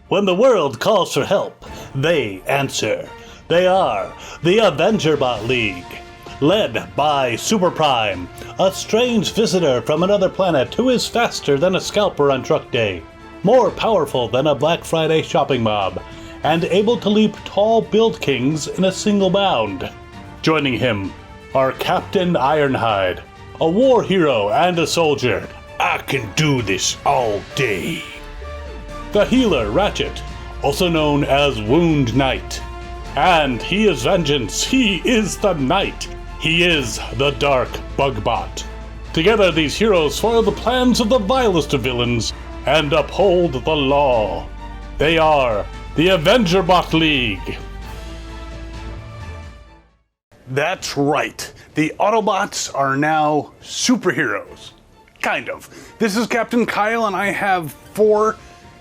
When the world calls for help, they answer. They are the Avengerbot League, led by Super Prime, a strange visitor from another planet who is faster than a scalper on truck day, more powerful than a Black Friday shopping mob, and able to leap tall build kings in a single bound. Joining him are Captain Ironhide, a war hero and a soldier. I can do this all day. The healer Ratchet, also known as Wound Knight. And he is vengeance. He is the knight. He is the Dark Bugbot. Together, these heroes foil the plans of the vilest of villains and uphold the law. They are the Avengerbot League. That's right. The Autobots are now superheroes. Kind of. This is Captain Kyle, and I have 4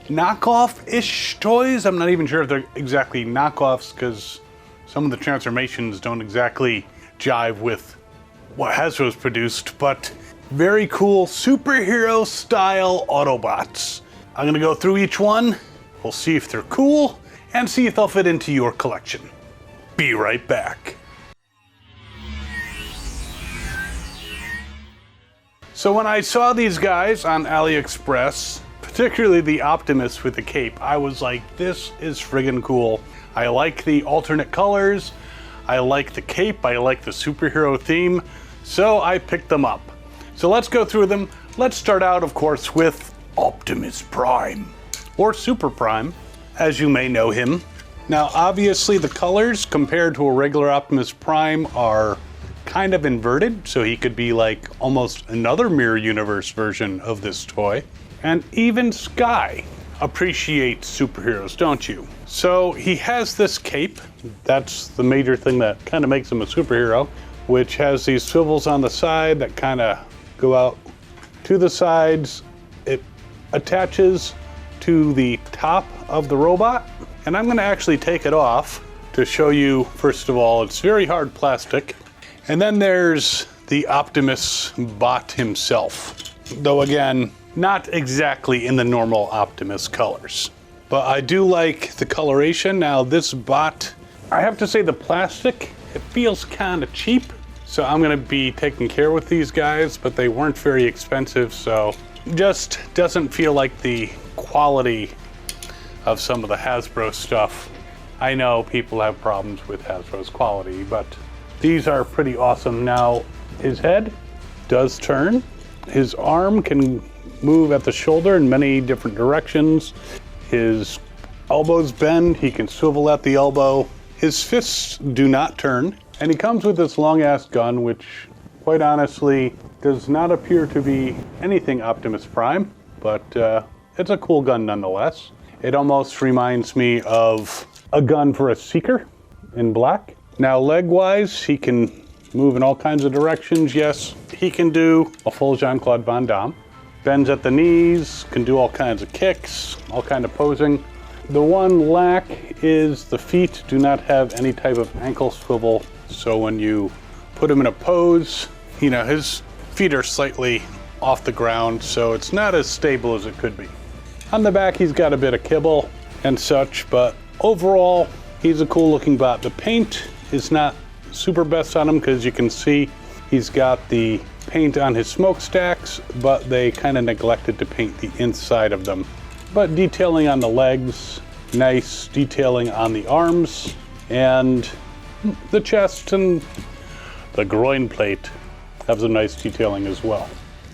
knockoff-ish toys. I'm not even sure if they're exactly knockoffs because some of the transformations don't exactly jive with what Hasbro's produced, but very cool superhero-style Autobots. I'm going to go through each one. We'll see if they're cool and see if they'll fit into your collection. Be right back. So when I saw these guys on AliExpress, particularly the Optimus with the cape, I was like, this is friggin' cool. I like the alternate colors, I like the cape, I like the superhero theme, so I picked them up. So let's go through them. Let's start out, of course, with Optimus Prime, or Super Prime, as you may know him. Now, obviously the colors compared to a regular Optimus Prime are kind of inverted, so he could be like almost another Mirror Universe version of this toy. And even Sky appreciates superheroes, don't you? So he has this cape. That's the major thing that kind of makes him a superhero, which has these swivels on the side that kind of go out to the sides. It attaches to the top of the robot. And I'm going to actually take it off to show you, first of all, it's very hard plastic. And then there's the Optimus Bot himself. Though again, not exactly in the normal Optimus colors. But I do like the coloration. Now this bot, I have to say the plastic, it feels kind of cheap. So I'm gonna be taking care with these guys, but they weren't very expensive, so just doesn't feel like the quality of some of the Hasbro stuff. I know people have problems with Hasbro's quality, but these are pretty awesome. Now, his head does turn. His arm can move at the shoulder in many different directions. His elbows bend. He can swivel at the elbow. His fists do not turn. And he comes with this long-ass gun, which, quite honestly, does not appear to be anything Optimus Prime, but it's a cool gun nonetheless. It almost reminds me of a gun for a Seeker in black. Now, leg-wise, he can move in all kinds of directions. Yes, he can do a full Jean-Claude Van Damme. Bends at the knees, can do all kinds of kicks, all kind of posing. The one lack is the feet do not have any type of ankle swivel. So when you put him in a pose, you know, his feet are slightly off the ground, so it's not as stable as it could be. On the back, he's got a bit of kibble and such, but overall, he's a cool looking bot. The paint is not super best on him because you can see he's got the paint on his smokestacks, but they kind of neglected to paint the inside of them. But detailing on the legs, nice detailing on the arms, and the chest and the groin plate have some nice detailing as well.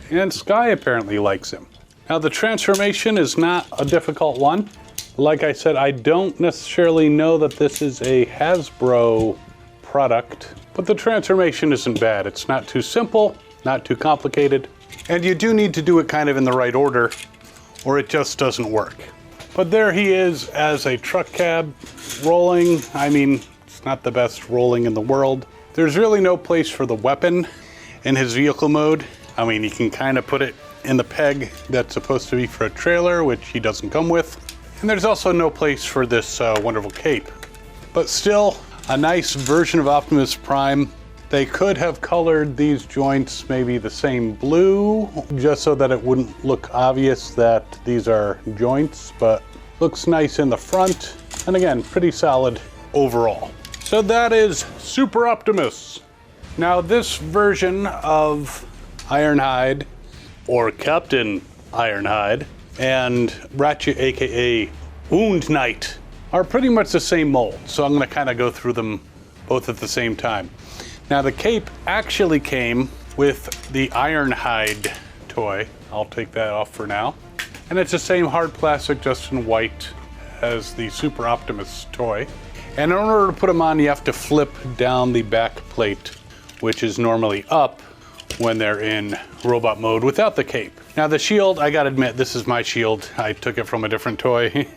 And Sky apparently likes him. Now the transformation is not a difficult one. Like I said, I don't necessarily know that this is a Hasbro product, but the transformation isn't bad. It's not too simple, not too complicated, and you do need to do it kind of in the right order or it just doesn't work. But there he is as a truck cab rolling. I mean, it's not the best rolling in the world. There's really no place for the weapon in his vehicle mode. I mean, you can kind of put it in the peg that's supposed to be for a trailer, which he doesn't come with. And there's also no place for this wonderful cape. But still, a nice version of Optimus Prime. They could have colored these joints maybe the same blue, just so that it wouldn't look obvious that these are joints, but Looks nice in the front. And again, pretty solid overall. So that is Super Optimus. Now this version of Ironhide, or Captain Ironhide, and Ratchet, aka Wound Knight, are pretty much the same mold. So I'm gonna kind of go through them both at the same time. Now the cape actually came with the Ironhide toy. I'll take that off for now. And it's the same hard plastic, just in white, as the Super Optimus toy. And in order to put them on, you have to flip down the back plate, which is normally up when they're in robot mode without the cape. Now the shield, I gotta admit, this is my shield. I took it from a different toy,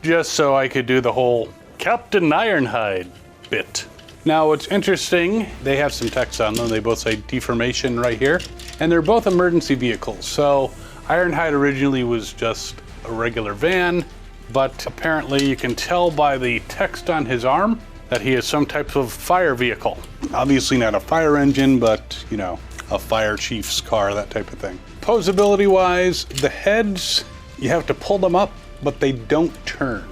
just so I could do the whole Captain Ironhide bit. Now what's interesting, they have some text on them. They both say Deformation right here. And they're both emergency vehicles. So Ironhide originally was just a regular van, but apparently you can tell by the text on his arm that he is some type of fire vehicle. Obviously not a fire engine, but you know, a fire chief's car, that type of thing. Posability wise, the heads, you have to pull them up, but they don't turn.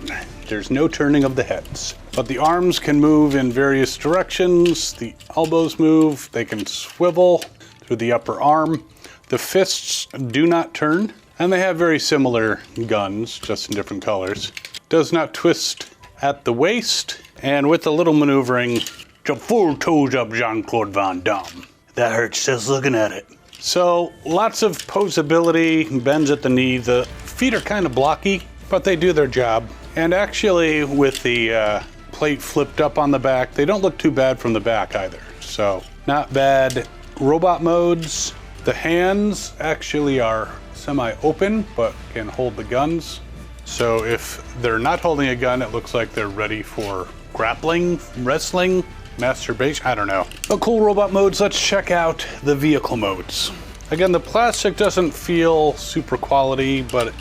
There's no turning of the heads. But the arms can move in various directions. The elbows move, they can swivel through the upper arm. The fists do not turn, and they have very similar guns, just in different colors. Does not twist at the waist, and with a little maneuvering, the full toes up Jean-Claude Van Damme. That hurts just looking at it. So lots of posability, bends at the knee. The feet are kind of blocky, but they do their job. And actually with the plate flipped up on the back, they don't look too bad from the back either. So not bad. Robot modes, the hands actually are semi-open, but can hold the guns. So if they're not holding a gun, it looks like they're ready for grappling, wrestling, masturbation, I don't know. But cool robot modes, let's check out the vehicle modes. Again, the plastic doesn't feel super quality, but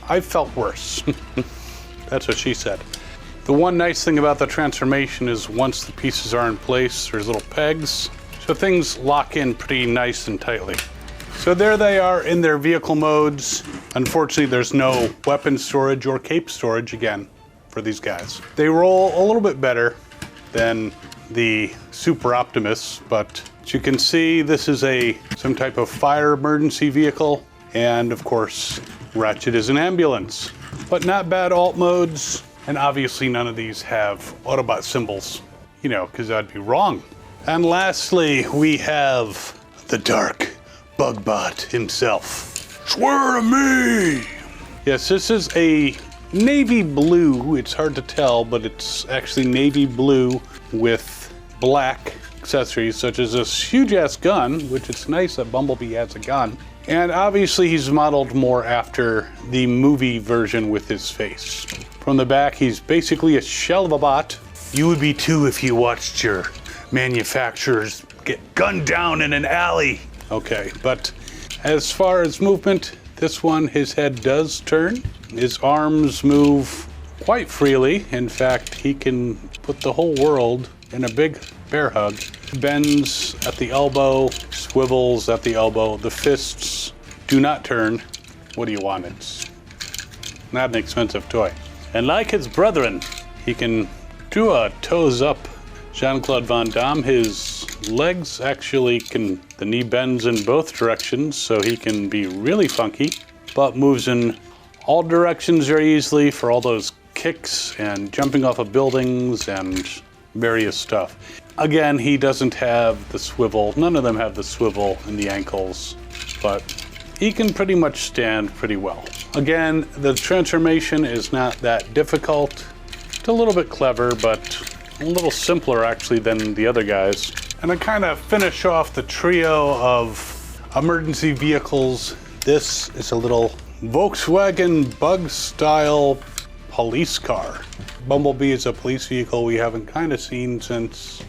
I felt worse. That's what she said. The one nice thing about the transformation is once the pieces are in place, there's little pegs, so things lock in pretty nice and tightly. So there they are in their vehicle modes. Unfortunately, there's no weapon storage or cape storage again for these guys. They roll a little bit better than the Super Optimus, but as you can see, this is some type of fire emergency vehicle, and of course, Ratchet is an ambulance. But not bad alt modes, and obviously none of these have Autobot symbols, you know, because that'd be wrong. And lastly, we have the Dark Bugbot himself. Swear to me! Yes, this is a navy blue. It's hard to tell, but it's actually navy blue with black accessories, such as this huge-ass gun, which it's nice that Bumblebee has a gun. And obviously he's modeled more after the movie version with his face. From the back, he's basically a shell of a bot. You would be too if you watched your manufacturers get gunned down in an alley. Okay, but as far as movement, this one, his head does turn. His arms move quite freely. In fact, he can put the whole world in a big bear hug. Bends at the elbow, swivels at the elbow. The fists do not turn. What do you want? It's not an expensive toy. And like his brethren, he can do a toes up Jean-Claude Van Damme. His legs actually the knee bends in both directions, so he can be really funky, but moves in all directions very easily for all those kicks and jumping off of buildings and various stuff. Again, he doesn't have the swivel. None of them have the swivel in the ankles, but he can pretty much stand pretty well. Again, the transformation is not that difficult. It's a little bit clever, but a little simpler actually than the other guys. And to kind of finish off the trio of emergency vehicles, this is a little Volkswagen Bug style police car. Bumblebee is a police vehicle we haven't kind of seen since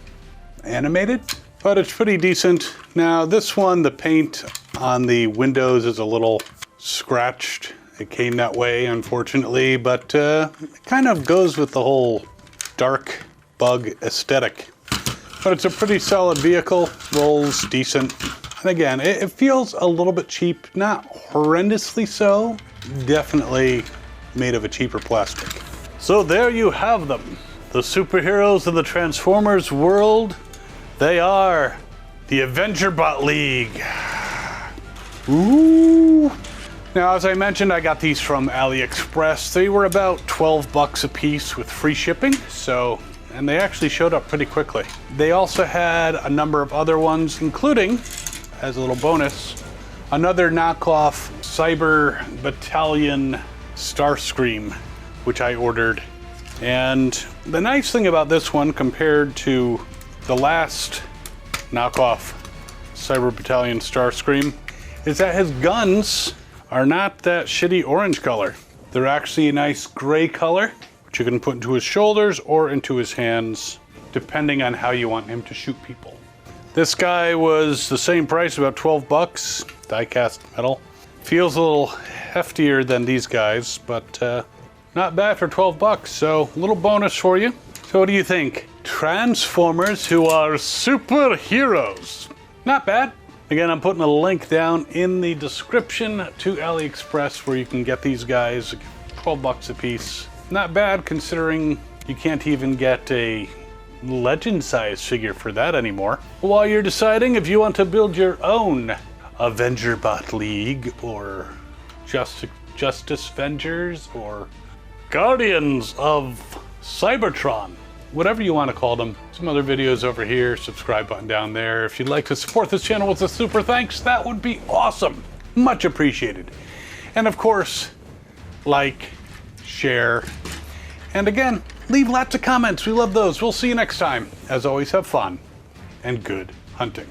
animated, but it's pretty decent. Now this one, the paint on the windows is a little scratched. It came that way, unfortunately, but it kind of goes with the whole dark bug aesthetic. But it's a pretty solid vehicle, rolls decent. And again, it feels a little bit cheap, not horrendously so. Definitely made of a cheaper plastic. So there you have them. The superheroes of the Transformers world. They are the Avengerbot League. Ooh. Now, as I mentioned, I got these from AliExpress. They were about 12 bucks a piece with free shipping, and they actually showed up pretty quickly. They also had a number of other ones, including, as a little bonus, another knockoff Cyber Battalion Starscream, which I ordered. And the nice thing about this one compared to the last knockoff Cyber Battalion Starscream is that his guns are not that shitty orange color. They're actually a nice gray color, which you can put into his shoulders or into his hands, depending on how you want him to shoot people. This guy was the same price, about 12 bucks, die-cast metal. Feels a little heftier than these guys, but not bad for 12 bucks, so a little bonus for you. So what do you think? Transformers who are superheroes. Not bad. Again, I'm putting a link down in the description to AliExpress where you can get these guys, 12 bucks a piece. Not bad considering you can't even get a legend size figure for that anymore. While you're deciding if you want to build your own Avengerbot League or Justice Vengers or Guardians of Cybertron, whatever you want to call them. Some other videos over here, subscribe button down there. If you'd like to support this channel with a super thanks, that would be awesome. Much appreciated. And of course, like, share, and again, leave lots of comments. We love those. We'll see you next time. As always, have fun and good hunting.